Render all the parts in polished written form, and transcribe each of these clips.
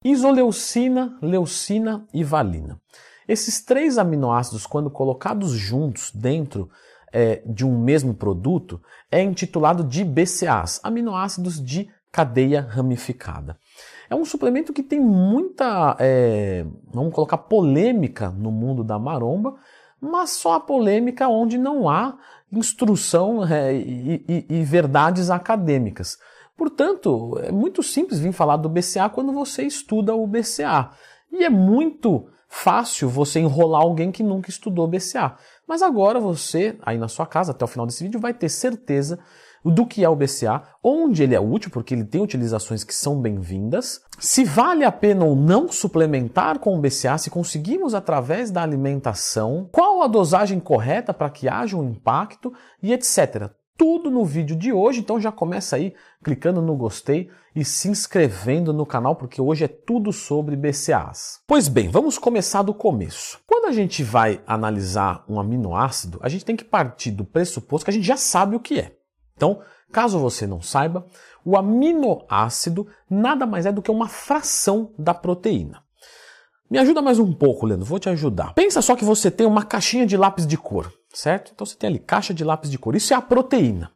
Isoleucina, leucina e valina. Esses 3 aminoácidos, quando colocados juntos dentro de um mesmo produto, é intitulado de BCAAs, aminoácidos de cadeia ramificada. É um suplemento que tem muita, vamos colocar, polêmica no mundo da maromba, mas só a polêmica onde não há instrução e verdades acadêmicas. Portanto, é muito simples vir falar do BCA quando você estuda o BCA. E é muito fácil você enrolar alguém que nunca estudou BCA. Mas agora você, aí na sua casa, até o final desse vídeo, vai ter certeza do que é o BCA, onde ele é útil, porque ele tem utilizações que são bem-vindas, se vale a pena ou não suplementar com o BCA, se conseguimos através da alimentação, qual a dosagem correta para que haja um impacto e etc. Tudo no vídeo de hoje, então já começa aí clicando no gostei e se inscrevendo no canal, porque hoje é tudo sobre BCAAs. Pois bem, vamos começar do começo. Quando a gente vai analisar um aminoácido, a gente tem que partir do pressuposto que a gente já sabe o que é. Então, caso você não saiba, o aminoácido nada mais é do que uma fração da proteína. Me ajuda mais um pouco, Leandro, vou te ajudar. Pensa só que você tem uma caixinha de lápis de cor, certo? Então você tem ali caixa de lápis de cor, isso é a proteína.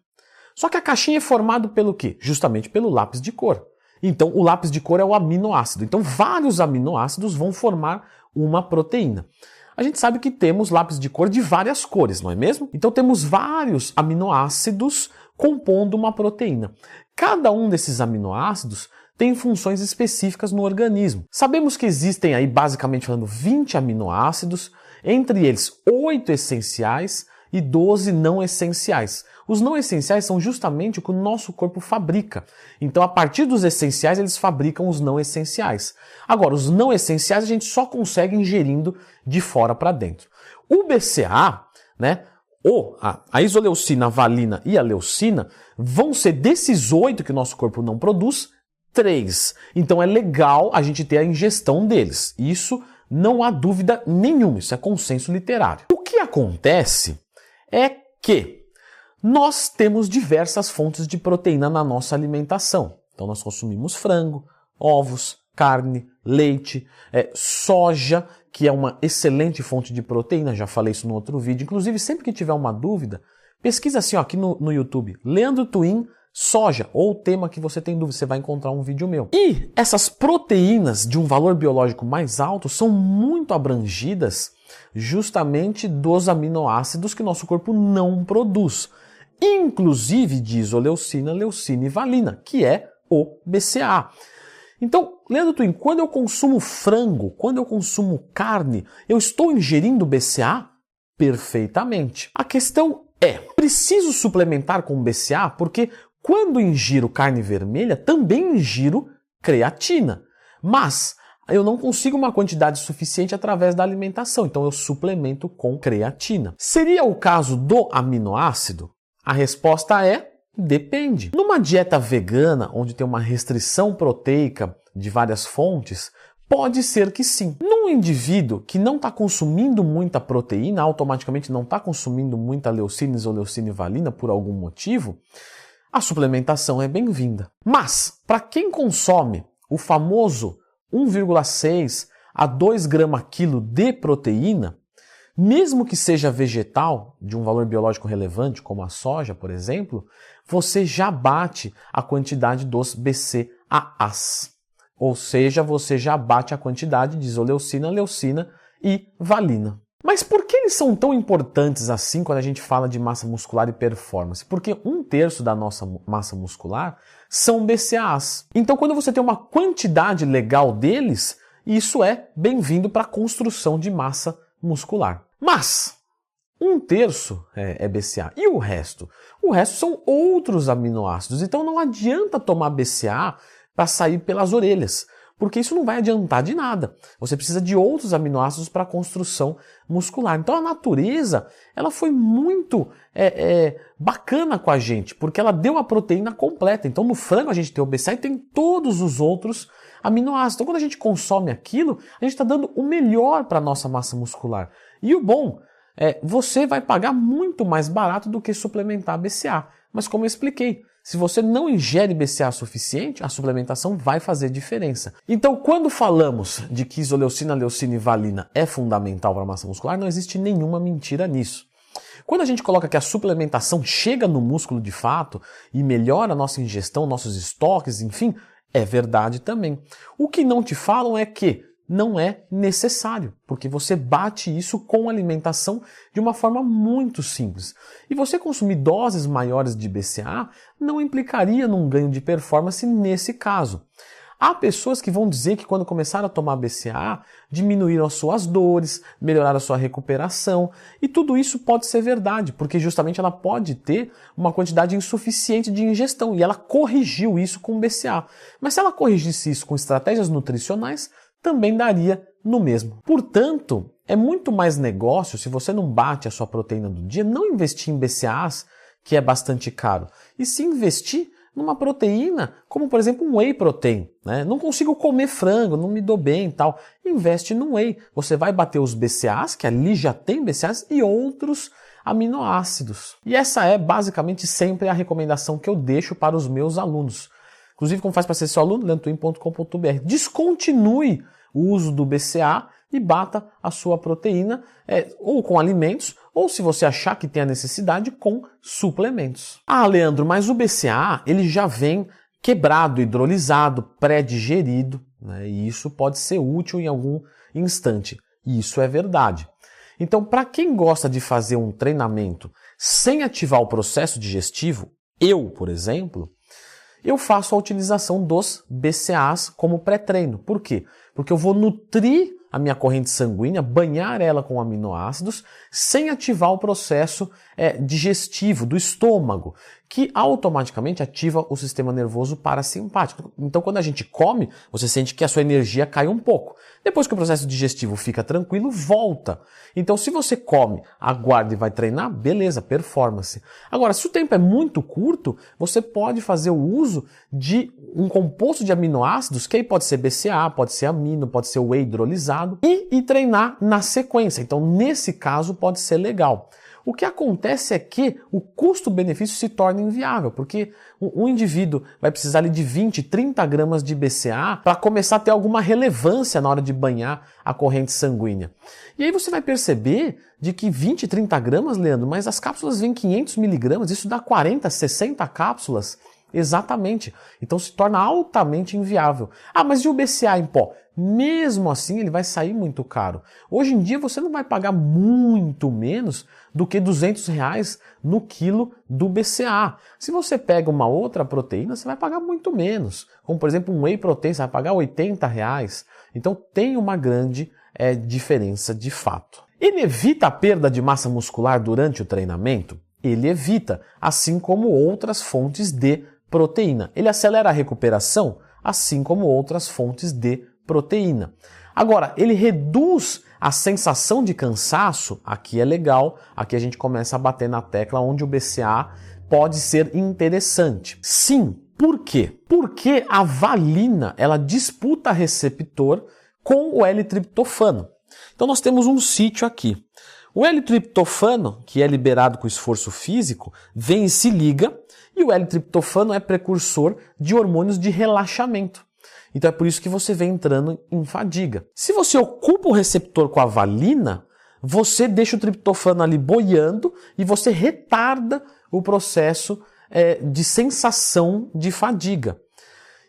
Só que a caixinha é formada pelo quê? Justamente pelo lápis de cor. Então o lápis de cor é o aminoácido. Então vários aminoácidos vão formar uma proteína. A gente sabe que temos lápis de cor de várias cores, não é mesmo? Então temos vários aminoácidos compondo uma proteína. Cada um desses aminoácidos tem funções específicas no organismo. Sabemos que existem aí, basicamente falando, 20 aminoácidos, entre eles 8 essenciais e 12 não essenciais. Os não essenciais são justamente o que o nosso corpo fabrica. Então, a partir dos essenciais, eles fabricam os não essenciais. Agora, os não essenciais a gente só consegue ingerindo de fora para dentro. O BCA, né? Ou a isoleucina, a valina e a leucina vão ser desses 8 que o nosso corpo não produz, 3. Então é legal a gente ter a ingestão deles. Isso não há dúvida nenhuma, isso é consenso literário. O que acontece é que nós temos diversas fontes de proteína na nossa alimentação. Então nós consumimos frango, ovos, carne, leite, soja, que é uma excelente fonte de proteína, já falei isso no outro vídeo. Inclusive, sempre que tiver uma dúvida, pesquisa assim ó, aqui no YouTube, Leandro Twin, soja, ou o tema que você tem dúvida, você vai encontrar um vídeo meu. E essas proteínas de um valor biológico mais alto são muito abrangidas justamente dos aminoácidos que nosso corpo não produz. Inclusive de isoleucina, leucina e valina, que é o BCA. Então, Leandro Twin, quando eu consumo frango, quando eu consumo carne, eu estou ingerindo BCA? Perfeitamente. A questão é, preciso suplementar com BCA porque quando ingiro carne vermelha, também ingiro creatina. Mas eu não consigo uma quantidade suficiente através da alimentação, então eu suplemento com creatina. Seria o caso do aminoácido? A resposta é depende. Numa dieta vegana, onde tem uma restrição proteica de várias fontes, pode ser que sim. Num indivíduo que não está consumindo muita proteína, automaticamente não está consumindo muita leucina, isoleucina e valina por algum motivo, a suplementação é bem-vinda. Mas, para quem consome o famoso 1,6 a 2 gramas/quilo de proteína, mesmo que seja vegetal, de um valor biológico relevante, como a soja, por exemplo, você já bate a quantidade dos BCAAs. Ou seja, você já bate a quantidade de isoleucina, leucina e valina. Mas por que eles são tão importantes assim quando a gente fala de massa muscular e performance? Porque 1/3 da nossa massa muscular são BCAAs. Então, quando você tem uma quantidade legal deles, isso é bem-vindo para a construção de massa muscular. Mas 1/3 é BCA. E o resto? O resto são outros aminoácidos. Então não adianta tomar BCA para sair pelas orelhas, porque isso não vai adiantar de nada. Você precisa de outros aminoácidos para a construção muscular. Então a natureza ela foi muito bacana com a gente, porque ela deu a proteína completa. Então no frango a gente tem o BCA e tem todos os outros aminoácidos. Então quando a gente consome aquilo, a gente está dando o melhor para a nossa massa muscular. E o bom você vai pagar muito mais barato do que suplementar BCA. Mas como eu expliquei, Se você não ingere BCA suficiente, a suplementação vai fazer diferença. Então, quando falamos de que isoleucina, leucina e valina é fundamental para a massa muscular, não existe nenhuma mentira nisso. Quando a gente coloca que a suplementação chega no músculo de fato e melhora a nossa ingestão, nossos estoques, enfim, é verdade também. O que não te falam é que não é necessário, porque você bate isso com alimentação de uma forma muito simples. E você consumir doses maiores de BCA não implicaria num ganho de performance nesse caso. Há pessoas que vão dizer que quando começaram a tomar BCA, diminuíram as suas dores, melhoraram a sua recuperação, e tudo isso pode ser verdade, porque justamente ela pode ter uma quantidade insuficiente de ingestão, e ela corrigiu isso com BCA. Mas se ela corrigisse isso com estratégias nutricionais, também daria no mesmo. Portanto, é muito mais negócio, se você não bate a sua proteína do dia, não investir em BCAAs, que é bastante caro, e sim investir numa proteína, como por exemplo um whey protein, né? Não consigo comer frango, não me dou bem e tal. Investe no whey. Você vai bater os BCAAs, que ali já tem BCAAs, e outros aminoácidos. E essa é basicamente sempre a recomendação que eu deixo para os meus alunos. Inclusive, como faz para ser seu aluno? Lentwin.com.br. Descontinue o uso do BCA e bata a sua proteína ou com alimentos, ou se você achar que tem a necessidade, com suplementos. Ah, Leandro, mas o BCA ele já vem quebrado, hidrolisado, pré-digerido, né? E isso pode ser útil em algum instante. E isso é verdade. Então, para quem gosta de fazer um treinamento sem ativar o processo digestivo, eu, por exemplo, eu faço a utilização dos BCAAs como pré-treino. Por quê? Porque eu vou nutrir a minha corrente sanguínea, banhar ela com aminoácidos, sem ativar o processo digestivo do estômago, que automaticamente ativa o sistema nervoso parasimpático. Então, quando a gente come, você sente que a sua energia cai um pouco. Depois que o processo digestivo fica tranquilo, volta. Então, se você come, aguarda e vai treinar, beleza, performance. Agora, se o tempo é muito curto, você pode fazer o uso de um composto de aminoácidos, que aí pode ser BCA, pode ser amino, pode ser whey hidrolisado, e treinar na sequência. Então, nesse caso, pode ser legal. O que acontece é que o custo-benefício se torna inviável, porque um indivíduo vai precisar ali de 20, 30 gramas de BCA para começar a ter alguma relevância na hora de banhar a corrente sanguínea. E aí você vai perceber de que 20, 30 gramas, Leandro, mas as cápsulas vêm 500 miligramas, isso dá 40, 60 cápsulas. Exatamente. Então se torna altamente inviável. Ah, mas e o BCA em pó? Mesmo assim ele vai sair muito caro. Hoje em dia você não vai pagar muito menos do que R$200 no quilo do BCA. Se você pega uma outra proteína, você vai pagar muito menos. Como por exemplo um whey protein, você vai pagar R$80. Então tem uma grande diferença de fato. Ele evita a perda de massa muscular durante o treinamento? Ele evita, assim como outras fontes de proteína. Ele acelera a recuperação, assim como outras fontes de proteína. Agora, ele reduz a sensação de cansaço, aqui é legal, aqui a gente começa a bater na tecla onde o BCA pode ser interessante. Sim, por quê? Porque a valina, ela disputa receptor com o L-triptofano. Então nós temos um sítio aqui. O L-triptofano, que é liberado com esforço físico, vem e se liga, e o L-triptofano é precursor de hormônios de relaxamento. Então é por isso que você vem entrando em fadiga. Se você ocupa o receptor com a valina, você deixa o triptofano ali boiando e você retarda o processo de sensação de fadiga.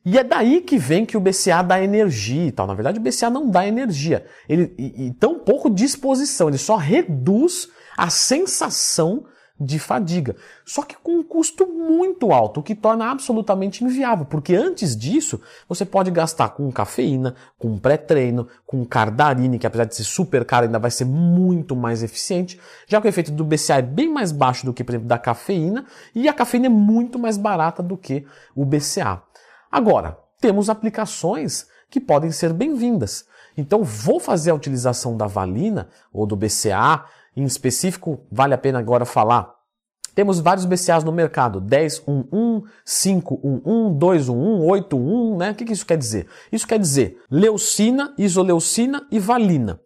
E é daí que vem que o BCA dá energia e tal. Na verdade, o BCA não dá energia. E tão pouco disposição. Ele só reduz a sensação de fadiga. Só que com um custo muito alto, o que torna absolutamente inviável. Porque antes disso, você pode gastar com cafeína, com pré-treino, com cardarine, que apesar de ser super caro, ainda vai ser muito mais eficiente. Já que o efeito do BCA é bem mais baixo do que, por exemplo, da cafeína. E a cafeína é muito mais barata do que o BCA. Agora, temos aplicações que podem ser bem-vindas. Então, vou fazer a utilização da valina ou do BCA, em específico, vale a pena agora falar. Temos vários BCAs no mercado, 10-1-1, 5-1-1, 2-1-1, 8-1, né? O que isso quer dizer? Isso quer dizer leucina, isoleucina e valina.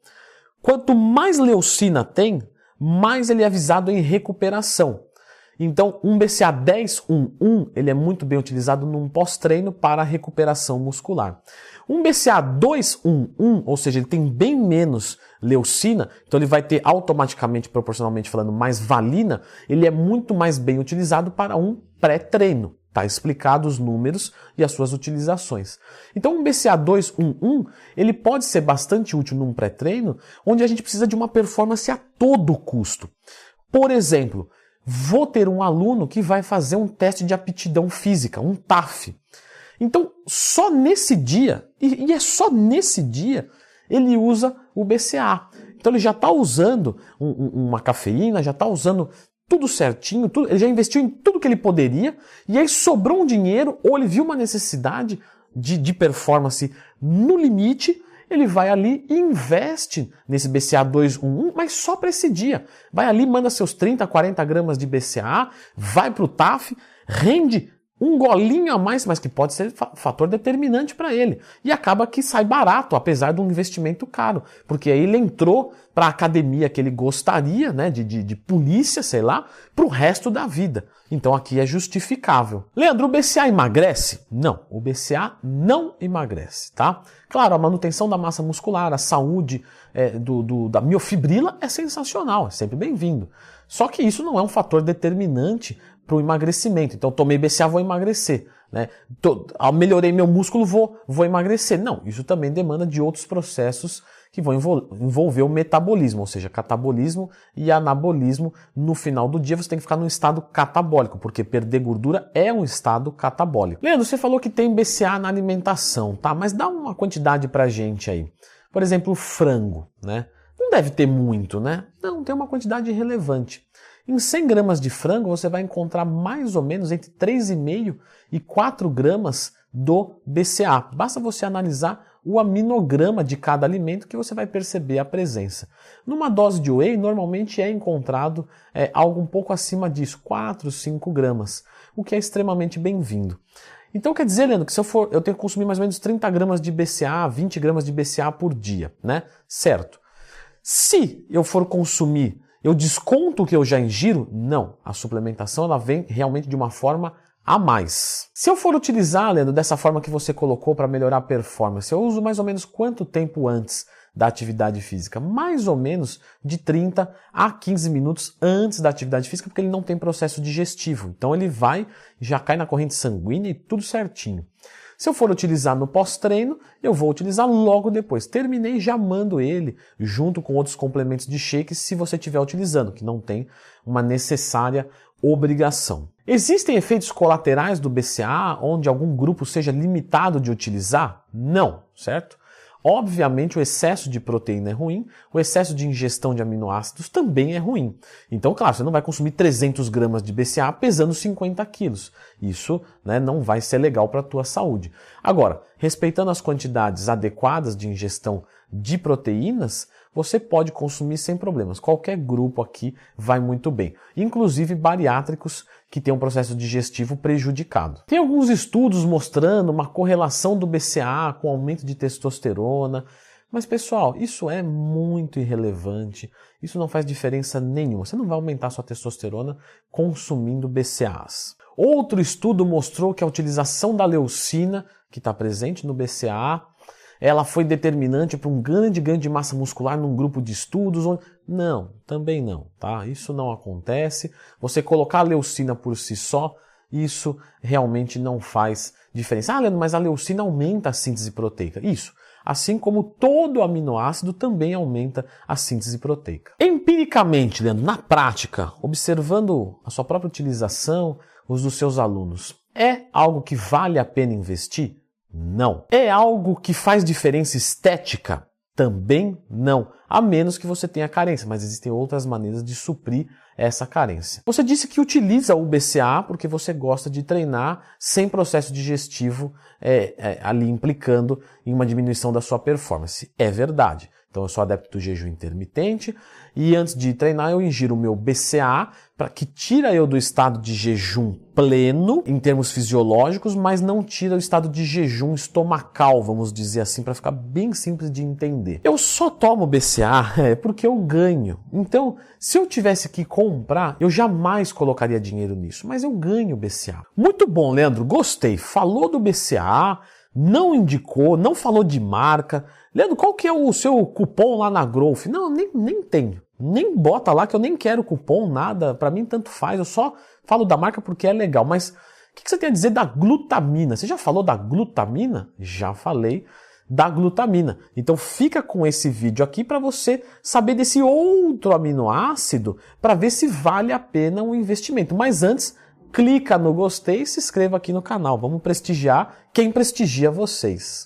Quanto mais leucina tem, mais ele é avisado em recuperação. Então, um BCA 10-1-1, ele é muito bem utilizado num pós-treino para recuperação muscular. Um BCA 2-1-1, ou seja, ele tem bem menos leucina, então ele vai ter automaticamente, proporcionalmente falando, mais valina, ele é muito mais bem utilizado para um pré-treino. Está explicado os números e as suas utilizações. Então, um BCA 2-1-1, ele pode ser bastante útil num pré-treino, onde a gente precisa de uma performance a todo custo. Por exemplo, vou ter um aluno que vai fazer um teste de aptidão física, um TAF. Então, só nesse dia, e é só nesse dia, ele usa o BCA. Então, ele já está usando uma cafeína, já está usando tudo certinho, ele já investiu em tudo que ele poderia, e aí sobrou um dinheiro, ou ele viu uma necessidade de performance no limite, ele vai ali e investe nesse BCA 2-1-1, mas só para esse dia. Vai ali, manda seus 30, 40 gramas de BCA, vai para o TAF, rende um golinho a mais, mas que pode ser fator determinante para ele. E acaba que sai barato, apesar de um investimento caro. Porque aí ele entrou para a academia que ele gostaria, né, de polícia, sei lá, para o resto da vida. Então aqui é justificável. Leandro, o BCA emagrece? Não, o BCA não emagrece, tá? Claro, a manutenção da massa muscular, a saúde da miofibrila é sensacional, é sempre bem-vindo. Só que isso não é um fator determinante para o emagrecimento. Então, tomei BCA, vou emagrecer. Né? Melhorei meu músculo, vou emagrecer. Não, isso também demanda de outros processos que vão envolver o metabolismo, ou seja, catabolismo e anabolismo. No final do dia, você tem que ficar num estado catabólico, porque perder gordura é um estado catabólico. Leandro, você falou que tem BCA na alimentação, tá? Mas dá uma quantidade pra gente aí. Por exemplo, o frango, né? Não deve ter muito, né? Não, tem uma quantidade relevante. Em 100 gramas de frango, você vai encontrar mais ou menos entre 3,5 e 4 gramas do BCA. Basta você analisar o aminograma de cada alimento que você vai perceber a presença. Numa dose de whey, normalmente é encontrado algo um pouco acima disso, 4, 5 gramas, o que é extremamente bem-vindo. Então quer dizer, Leandro, que se eu tenho que consumir mais ou menos 30 gramas de BCA, 20 gramas de BCA por dia, né? Certo. Se eu for consumir, eu desconto o que eu já ingiro? Não. A suplementação ela vem realmente de uma forma a mais. Se eu for utilizar, Leandro, dessa forma que você colocou para melhorar a performance, eu uso mais ou menos quanto tempo antes da atividade física? Mais ou menos de 30 a 15 minutos antes da atividade física, porque ele não tem processo digestivo. Então ele já cai na corrente sanguínea e tudo certinho. Se eu for utilizar no pós-treino, eu vou utilizar logo depois. Terminei, já mando ele junto com outros complementos de shake se você estiver utilizando, que não tem uma necessária obrigação. Existem efeitos colaterais do BCA onde algum grupo seja limitado de utilizar? Não, certo? Obviamente o excesso de proteína é ruim, o excesso de ingestão de aminoácidos também é ruim. Então, claro, você não vai consumir 300 gramas de BCA pesando 50 quilos. Isso, né, não vai ser legal para a tua saúde. Agora, respeitando as quantidades adequadas de ingestão de proteínas, você pode consumir sem problemas. Qualquer grupo aqui vai muito bem. Inclusive bariátricos que têm um processo digestivo prejudicado. Tem alguns estudos mostrando uma correlação do BCA com aumento de testosterona. Mas, pessoal, isso é muito irrelevante. Isso não faz diferença nenhuma. Você não vai aumentar sua testosterona consumindo BCAAs. Outro estudo mostrou que a utilização da leucina, que está presente no BCA, ela foi determinante para um grande ganho de massa muscular num grupo de estudos. Não, também não, tá? Isso não acontece. Você colocar a leucina por si só, isso realmente não faz diferença. Ah, Leandro, mas a leucina aumenta a síntese proteica. Isso. Assim como todo aminoácido também aumenta a síntese proteica. Empiricamente, Leandro, na prática, observando a sua própria utilização, os dos seus alunos, é algo que vale a pena investir? Não. É algo que faz diferença estética? Também não. A menos que você tenha carência, mas existem outras maneiras de suprir essa carência. Você disse que utiliza o BCA porque você gosta de treinar sem processo digestivo ali implicando em uma diminuição da sua performance. É verdade. Então eu sou adepto do jejum intermitente e antes de treinar eu ingiro o meu BCA para que tira eu do estado de jejum pleno em termos fisiológicos, mas não tira o estado de jejum estomacal, vamos dizer assim, para ficar bem simples de entender. Eu só tomo BCA porque eu ganho. Então, se eu tivesse que comprar, eu jamais colocaria dinheiro nisso, mas eu ganho BCA. Muito bom, Leandro, gostei. Falou do BCA, não indicou, não falou de marca. Leandro, qual que é o seu cupom lá na Growth? Não, nem tenho. Nem bota lá que eu nem quero cupom, nada. Pra mim tanto faz, eu só falo da marca porque é legal. Mas o que você tem a dizer da glutamina? Você já falou da glutamina? Já falei da glutamina. Então fica com esse vídeo aqui para você saber desse outro aminoácido para ver se vale a pena o investimento. Mas antes, clica no gostei e se inscreva aqui no canal. Vamos prestigiar quem prestigia vocês.